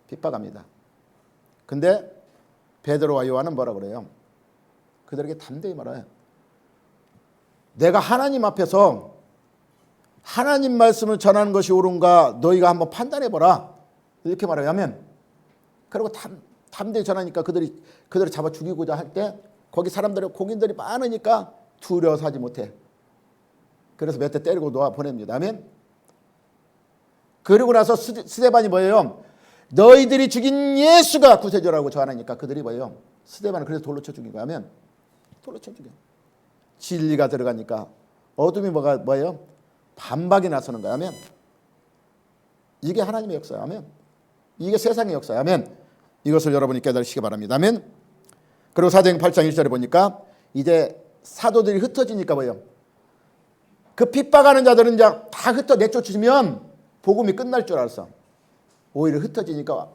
핍박합니다. 근데 베드로와 요한은 뭐라 그래요? 그들에게 담대히 말해요. 내가 하나님 앞에서 하나님 말씀을 전하는 것이 옳은가 너희가 한번 판단해보라, 이렇게 말해요. 하면 그리고 담대히 전하니까 그들을 잡아 죽이고자 할 때 거기 사람들이 공인들이 많으니까 두려워서 하지 못해. 그래서 몇 대 때리고 놓아 보냅니다. 아멘. 그리고 나서 스데반이 뭐예요? 너희들이 죽인 예수가 구세주라고 전하니까 그들이 뭐예요? 스데반을 그래서 돌로 쳐 죽인 거야. 하면 돌로 쳐 죽여. 진리가 들어가니까 어둠이 뭐예요? 반박이 나서는 거야. 하면 이게 하나님의 역사야. 하면 이게 세상의 역사야. 하면 이것을 여러분이 깨달으시기 바랍니다. 아멘. 그리고 사도행전 8장 1절에 보니까 이제 사도들이 흩어지니까 뭐예요? 그 핍박하는 자들은 이제 다 내쫓으면 복음이 끝날 줄 알았어. 오히려 흩어지니까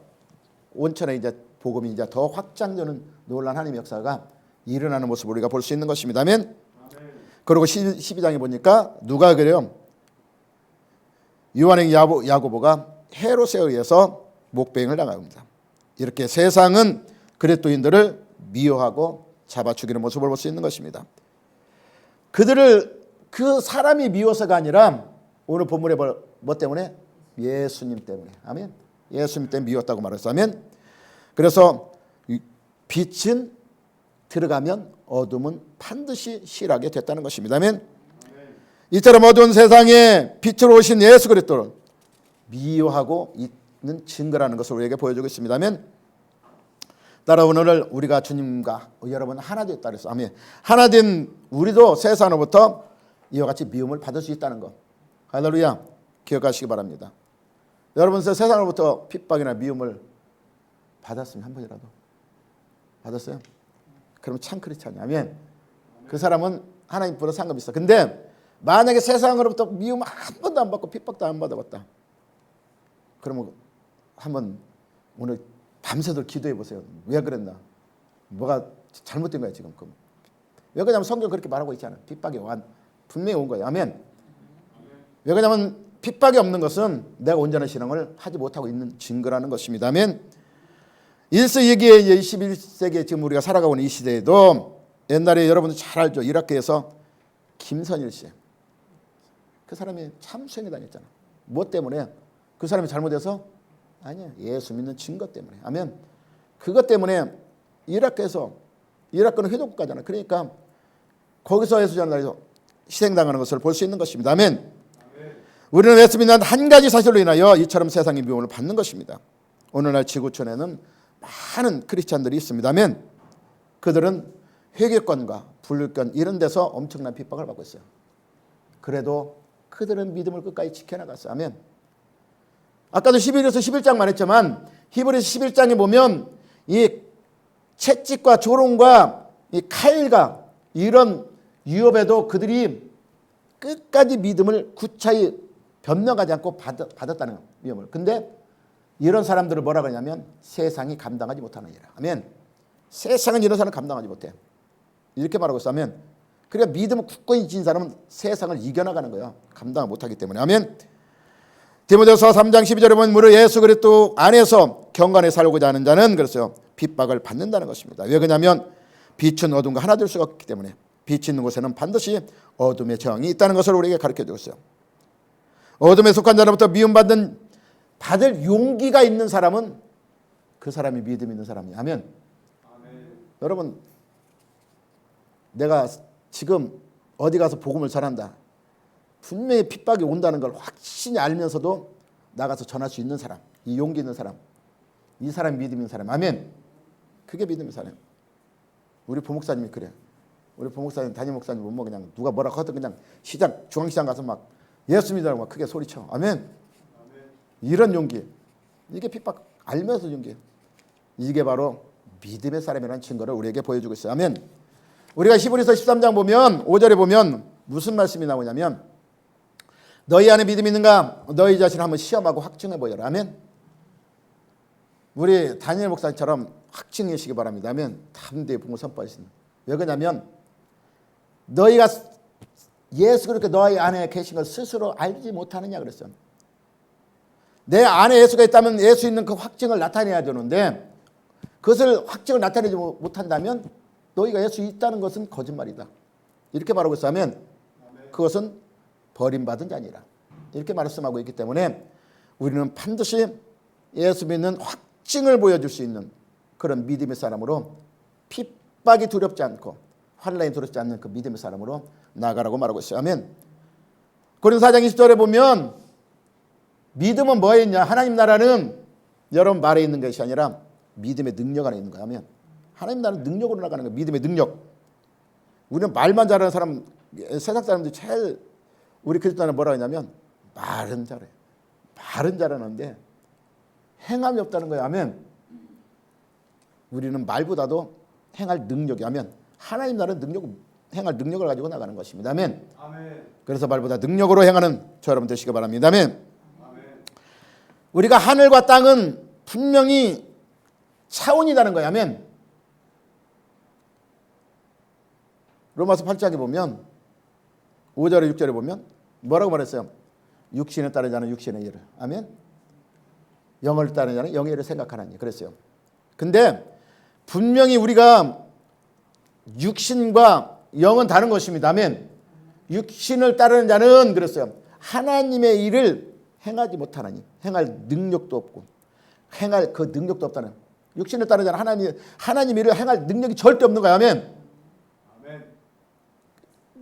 온천에 이제 복음이 이제 더 확장되는 놀라운 하나님의 역사가 일어나는 모습을 우리가 볼 수 있는 것입니다. 아멘. 그리고 12장에 보니까 누가 그래요? 요한의 야고보가 헤롯에 의해서 목배임을 당합니다. 이렇게 세상은 그리스도인들을 미워하고 잡아 죽이는 모습을 볼 수 있는 것입니다. 그들을 그 사람이 미워서가 아니라 오늘 본문에 뭐 때문에? 예수님 때문에. 아멘. 예수님 때문에 미웠다고 말했어. 아멘. 그래서 빛은 들어가면 어둠은 반드시 실하게 됐다는 것입니다. 아멘. 이처럼 어두운 세상에 빛으로 오신 예수 그리스도를 미워하고 있는 증거라는 것을 우리에게 보여주고 있습니다. 아멘. 따라 오늘 우리가 주님과 여러분 하나 됐다 그랬어. 아멘. 하나 된 우리도 세상으로부터 이와 같이 미움을 받을 수 있다는 것. 할렐루야. 기억하시기 바랍니다. 여러분 세상으로부터 핍박이나 미움을 받았으면 한 번이라도 받았어요? 그럼 참 그렇지 않냐. 아멘. 그 사람은 하나님보다 상관이 있어. 근데 만약에 세상으로부터 미움 한 번도 안 받고 핍박도 안 받아봤다. 그러면 한번 오늘 밤새도록 기도해 보세요. 왜 그랬나? 뭐가 잘못된 거야 지금? 왜 그러냐면 성경 그렇게 말하고 있지 않아. 핍박이 분명히 온 거예요. 아멘. 왜 그러냐면 핍박이 없는 것은 내가 온전한 신앙을 하지 못하고 있는 증거라는 것입니다. 아멘. 1세기에 21세기에 지금 우리가 살아가고 있는 이 시대에도 옛날에 여러분들 잘 알죠. 이라크에서 김선일 씨. 그 사람이 참 수행에 다녔잖아. 뭐 때문에? 그 사람이 잘못해서? 아니야. 예수 믿는 증거 때문에. 아멘. 그것 때문에 이라크는 회족국가잖아. 그러니까 거기서 예수 전달해서 희생당하는 것을 볼 수 있는 것입니다. 아멘. 우리는 예수 믿는 한 가지 사실로 인하여 이처럼 세상의 미움을 받는 것입니다. 오늘날 지구촌에는 많은 크리스찬들이 있습니다. 아멘. 그들은 회개권과 불교권 이런 데서 엄청난 핍박을 받고 있어요. 그래도 그들은 믿음을 끝까지 지켜나갔어요. 아멘. 아까도 히브리서 11장만 했지만 히브리서 11장에 보면 이 채찍과 조롱과 이 칼과 이런 유업에도 그들이 끝까지 믿음을 구차히 변명하지 않고 받았다는 위험을. 근데 이런 사람들을 뭐라 그러냐면 세상이 감당하지 못하는 일이라. 아멘. 세상은 이런 사람을 감당하지 못해. 이렇게 말하고 있어. 아멘. 그러니까 믿음을 굳건히 진 사람은 세상을 이겨나가는 거야. 감당을 못하기 때문에. 아멘. 디모데후서 3장 12절에 보면 무릇 예수 그리스도 안에서 경건에 살고자 하는 자는 그랬어요. 핍박을 받는다는 것입니다. 왜 그러냐면 빛은 어둠과 하나 될 수가 없기 때문에 빛이 있는 곳에는 반드시 어둠의 저항이 있다는 것을 우리에게 가르쳐주고 있어요. 어둠에 속한 자로부터 받을 용기가 있는 사람은 그 사람이 믿음 있는 사람이야. 아멘. 여러분 내가 지금 어디 가서 복음을 전한다. 분명히 핍박이 온다는 걸 확신히 알면서도 나가서 전할 수 있는 사람, 이 용기 있는 사람, 이 사람이 믿음 있는 사람. 아멘. 그게 믿음 있는 사람. 우리 부목사님이 그래. 우리 부목사님, 담임 목사님 뭐 그냥 누가 뭐라고 하든 그냥 시장, 중앙시장 가서 막 예수 믿으라고 막 크게 소리쳐. 아멘. 이런 용기. 이게 핍박 알면서 용기. 이게 바로 믿음의 사람이라는 증거를 우리에게 보여주고 있어요. 아멘. 우리가 히브리서 13장 보면 5절에 보면 무슨 말씀이 나오냐면 너희 안에 믿음이 있는가? 너희 자신을 한번 시험하고 확증해 보여라. 아멘. 우리 다니엘 목사님처럼 확증하시기 바랍니다. 아멘. 담대히 복음을 선포하시는. 왜 그러냐면 너희가 예수 그렇게 너희 안에 계신 걸 스스로 알지 못하느냐 그랬어요. 내 안에 예수가 있다면 예수 있는 그 확증을 나타내야 되는데 그것을 확증을 나타내지 못한다면 너희가 예수 있다는 것은 거짓말이다. 이렇게 말하고 있으면 그것은 버림받은 자니라. 이렇게 말씀하고 있기 때문에 우리는 반드시 예수 믿는 확증을 보여줄 수 있는 그런 믿음의 사람으로 핍박이 두렵지 않고 환난이 두렵지 않는 그 믿음의 사람으로 나아가라고 말하고 있어요. 아멘. 고린도 4장 20절에 보면 믿음은 뭐에 있냐? 하나님 나라는 여러분 말에 있는 것이 아니라 믿음의 능력 안에 있는 거야. 아멘. 하나님 나라는 능력으로 나가는 거야. 믿음의 능력. 우리는 말만 잘하는 사람, 세상 사람들이 제일 우리 그리스도인은 뭐라고 하냐면 말은 잘해. 말은 잘하는데 행함이 없다는 거야. 아멘. 우리는 말보다도 행할 능력이 하면 하나님 나라는 행할 능력을 가지고 나가는 것입니다. 아멘. 아멘. 그래서 말보다 능력으로 행하는 저 여러분 되시기 바랍니다. 아멘. 아멘. 우리가 하늘과 땅은 분명히 차원이라는 거야. 아멘. 로마서 8장에 보면 5절에 6절에 보면 뭐라고 말했어요? 육신에 따른 자는 육신의 일을. 아멘. 영을 따른 자는 영의 일을 생각하라니 그랬어요. 근데 분명히 우리가 육신과 영은 다른 것입니다. 아멘. 육신을 따르는 자는 그랬어요. 하나님의 일을 행하지 못하나니 행할 능력도 없고 행할 그 능력도 없다는. 육신을 따르는 자는 하나님 일을 행할 능력이 절대 없는 거야. 아멘. 아멘.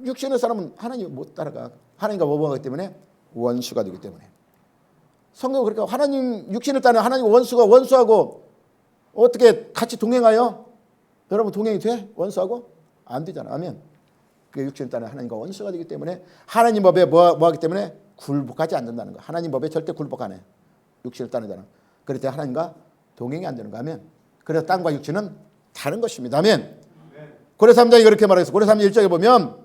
육신의 사람은 하나님 못 따라가. 하나님과 뭐하기 때문에 원수가 되기 때문에. 성경은 그러니까 하나님 육신을 따르는 하나님 원수하고 어떻게 같이 동행하여? 여러분 동행이 돼? 원수하고? 안 되잖아. 아멘. 그 육신을 따르는 하나님과 원수가 되기 때문에 하나님 법에 뭐하기 때문에 굴복하지 않는다는 거. 하나님 법에 절대 굴복 안 해. 육신을 따르는 자는. 그럴 때 하나님과 동행이 안 되는 거. 아멘. 그래서 땅과 육신은 다른 것입니다. 아멘. 고린도 3장이 그렇게 말했어. 고린도 3장 1절에 보면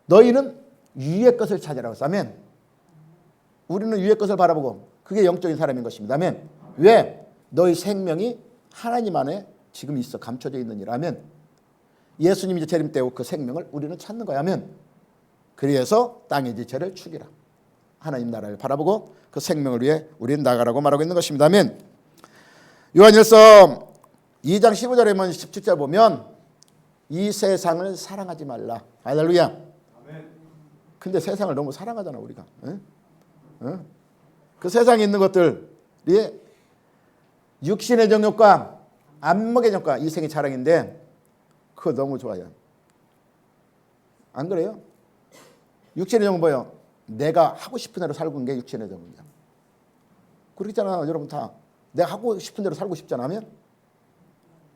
너희는 위의 것을 찾으라고 했어. 아멘. 우리는 위의 것을 바라보고 그게 영적인 사람인 것입니다. 아멘. 왜? 너희 생명이 하나님 안에 지금 있어 감춰져 있는 일. 아멘. 예수님이 재림 때고 그 생명을 우리는 찾는 거야. 아멘. 그래서 땅의 지체를 죽이라. 하나님 나라를 바라보고 그 생명을 위해 우리는 나가라고 말하고 있는 것입니다. 아멘. 요한일서 2장 15절에 17절 보면 이 세상을 사랑하지 말라. 할렐루야. 아멘. 근데 세상을 너무 사랑하잖아 우리가. 응? 응? 그 세상에 있는 것들이 육신의 정욕과 안목의 정욕과 이생의 자랑인데 그거 너무 좋아요. 안 그래요? 육신의 정욕은 뭐예요? 내가 하고 싶은 대로 살고 있는 게 육신의 정욕이야. 그렇잖아 여러분 다. 내가 하고 싶은 대로 살고 싶잖아 하면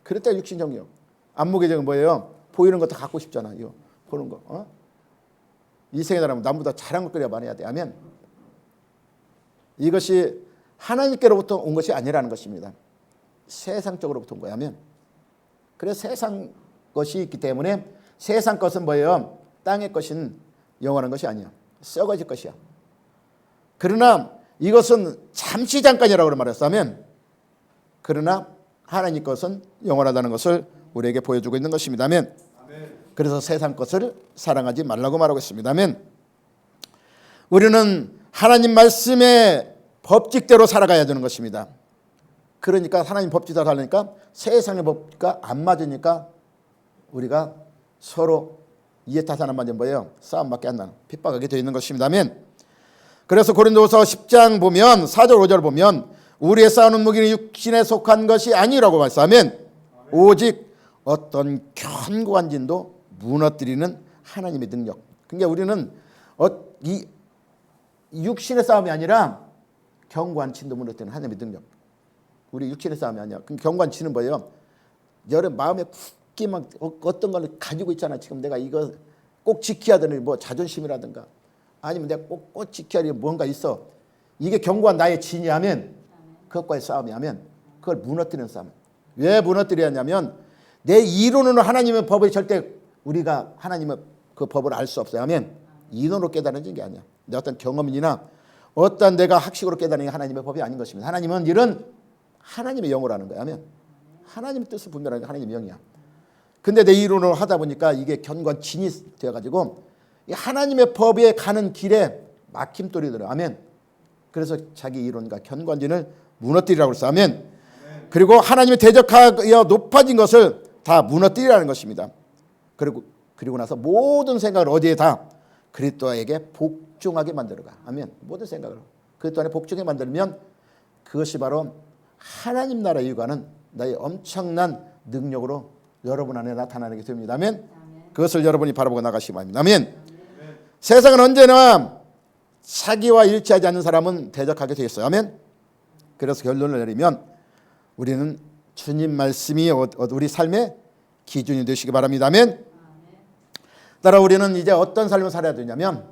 그럴 때 육신 정욕. 안목의 정욕은 뭐예요? 보이는 거 다 갖고 싶잖아. 이거 보는 거. 이생의 사람은 남보다 잘한 것들이야만 해야 돼. 하면 이것이 하나님께로부터 온 것이 아니라는 것입니다. 세상적으로부터 온 거야. 하면 그래서 세상 것이 있기 때문에 세상 것은 뭐예요? 땅의 것은 영원한 것이 아니야. 썩어질 것이야. 그러나 이것은 잠시 잠깐이라고 말했다면 그러나 하나님 것은 영원하다는 것을 우리에게 보여주고 있는 것입니다. 아멘. 그래서 세상 것을 사랑하지 말라고 말하고 있습니다. 아멘. 우리는 하나님 말씀의 법칙대로 살아가야 되는 것입니다. 그러니까 하나님 법칙대로 살려니까 세상의 법과 안 맞으니까 우리가 서로 이해타산한 맞은 뭐예요? 싸움밖에 안 나는 핍박하게 되어 있는 것입니다. 아멘. 그래서 고린도서 10장 보면 4절 5절 보면 우리의 싸우는 무기는 육신에 속한 것이 아니라고 말씀. 아멘. 오직 어떤 견고한 진도 무너뜨리는 하나님의 능력. 그러니까 우리는 이 육신의 싸움이 아니라 견고한 진도 무너뜨리는 하나님의 능력. 우리 육신의 싸움이 아니야. 그럼 견고한 진은 뭐예요? 여러분 마음에 굳게 막 어떤 걸 가지고 있잖아. 지금 내가 이거 꼭 지켜야 되는 뭐 자존심이라든가 아니면 내가 꼭 지켜야 될 뭔가 있어. 이게 견고한 나의 진이 하면 그것과의 싸움이 하면 그걸 무너뜨리는 싸움. 왜 무너뜨려야 하냐면 내 이론으로 하나님의 법을 절대 우리가 하나님의 그 법을 알 수 없어요. 하면 이론으로 깨달은 게 아니야. 내 어떤 경험이나 어떤 내가 학식으로 깨달은 게 하나님의 법이 아닌 것입니다. 하나님은 일은 하나님의 영으로 하는 거야. 하면 하나님의 뜻을 분별하는 게 하나님의 영이야. 근데 내 이론으로 하다 보니까 이게 견고한 진이 되어가지고 하나님의 법에 가는 길에 막힘돌이 들어. 아멘. 그래서 자기 이론과 견고한 진을 무너뜨리라고 했어. 아멘. 그리고 하나님의 대적하여 높아진 것을 다 무너뜨리라는 것입니다. 그리고 나서 모든 생각을 어디에 다 그리스도에게 복종하게 만들어가. 아멘. 모든 생각을 그리스도 안에 복종하게 만들면 그것이 바로 하나님 나라에 유가는 나의 엄청난 능력으로 여러분 안에 나타나게 됩니다. 아멘. 그것을 여러분이 바라보고 나가시기 바랍니다. 아멘. 세상은 언제나 자기와 일치하지 않는 사람은 대적하게 되어 있어요. 아멘. 그래서 결론을 내리면 우리는 주님 말씀이 우리 삶의 기준이 되시기 바랍니다. 아멘. 따라 우리는 이제 어떤 삶을 살아야 되냐면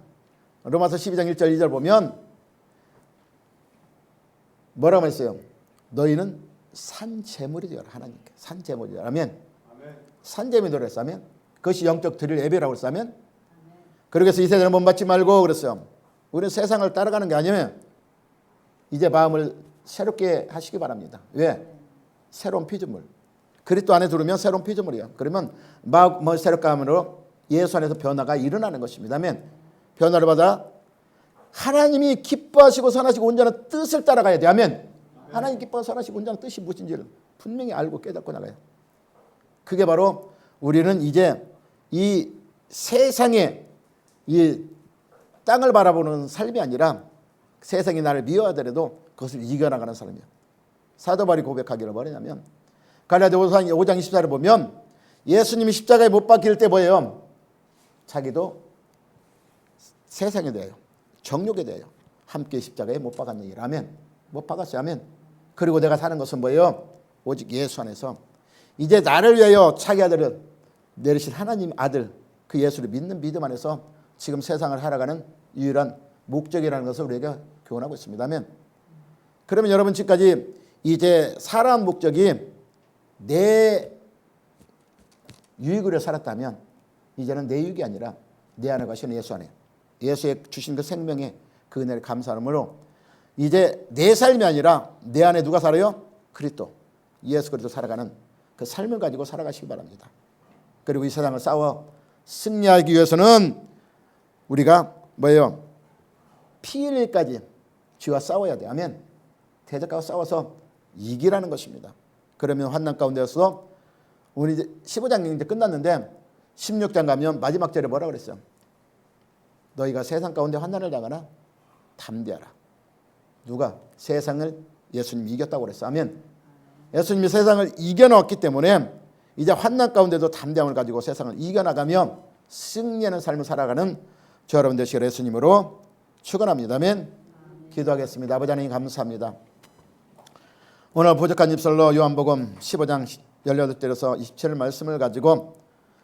로마서 12장 1절 2절 보면 뭐라고 했어요? 너희는 산 제물이 되어라. 하나님께 산 제물이 되어라. 아멘. 산 제물이 되어라 했으면 그것이 영적 드릴 예배라고 했으면 그러게서 이 세상을 본받지 말고 그랬어요. 우리는 세상을 따라가는 게 아니면 이제 마음을 새롭게 하시기 바랍니다. 왜? 새로운 피조물. 그리스도 안에 들으면 새로운 피조물이야. 그러면 마음을 새롭게 함으로 예수 안에서 변화가 일어나는 것입니다. 아멘. 변화를 받아 하나님이 기뻐하시고 선하시고 온전한 뜻을 따라가야 돼. 아멘. 하나님 기뻐하시고 선하시고 온전한 뜻이 무엇인지를 분명히 알고 깨닫고 나가요. 그게 바로 우리는 이제 이 세상에 이 땅을 바라보는 삶이 아니라 세상이 나를 미워하더라도 그것을 이겨나가는 사람이야. 사도 바울이 고백하기를 뭐냐면 갈라디아 5장 24절을 보면 예수님이 십자가에 못 박힐 때 뭐예요? 자기도 세상에 대하여 정욕에 대하여 함께 십자가에 못 박았느니라. 아멘. 못 박았어요. 아멘. 그리고 내가 사는 것은 뭐예요? 오직 예수 안에서 이제 나를 위하여 자기 아들을 내리신 하나님 아들 그 예수를 믿는 믿음 안에서 지금 세상을 살아가는 유일한 목적이라는 것을 우리에게 교훈하고 있습니다. 아멘. 그러면 여러분 지금까지 이제 살아온 목적이 내 유익을 위해 살았다면 이제는 내 유익이 아니라 내 안에 가시는 예수 안에 예수의 주신 그 생명의 그 은혜를 감사함으로 이제 내 삶이 아니라 내 안에 누가 살아요? 그리스도 예수 그리스도 살아가는 그 삶을 가지고 살아가시기 바랍니다. 그리고 이 세상을 싸워 승리하기 위해서는 우리가 뭐예요? 피 흘릴까지 죄와 싸워야 돼. 아멘. 대적하고 싸워서 이기라는 것입니다. 그러면 환난 가운데서 우리 이제 15장 이제 끝났는데 16장 가면 마지막 절에 뭐라 그랬어요? 너희가 세상 가운데 환난을 당하나 담대하라. 누가? 세상을 예수님이 이겼다고 그랬어. 아멘. 예수님이 세상을 이겨놓았기 때문에 이제 환난 가운데도 담대함을 가지고 세상을 이겨나가며 승리하는 삶을 살아가는 저 여러분 되시기를 예수님으로 축원합니다. 아멘. 기도하겠습니다. 아버지 하나님 감사합니다. 오늘 부족한 입술로 요한복음 15장 18절에서 27절 말씀을 가지고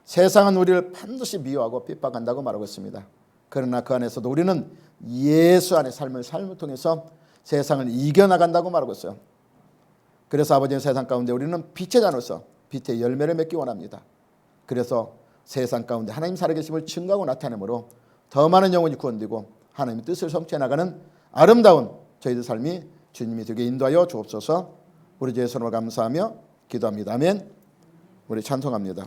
세상은 우리를 반드시 미워하고 핍박한다고 말하고 있습니다. 그러나 그 안에서도 우리는 예수 안의 삶을 통해서 세상을 이겨나간다고 말하고 있어요. 그래서 아버지의 세상 가운데 우리는 빛의 자로서 빛의 열매를 맺기 원합니다. 그래서 세상 가운데 하나님 살아계심을 증거하고 나타내므로 더 많은 영혼이 구원되고 하나님의 뜻을 성취해 나가는 아름다운 저희들 삶이 주님이 되게 인도하여 주옵소서. 우리 주 예수님을 감사하며 기도합니다. 아멘. 우리 찬송합니다.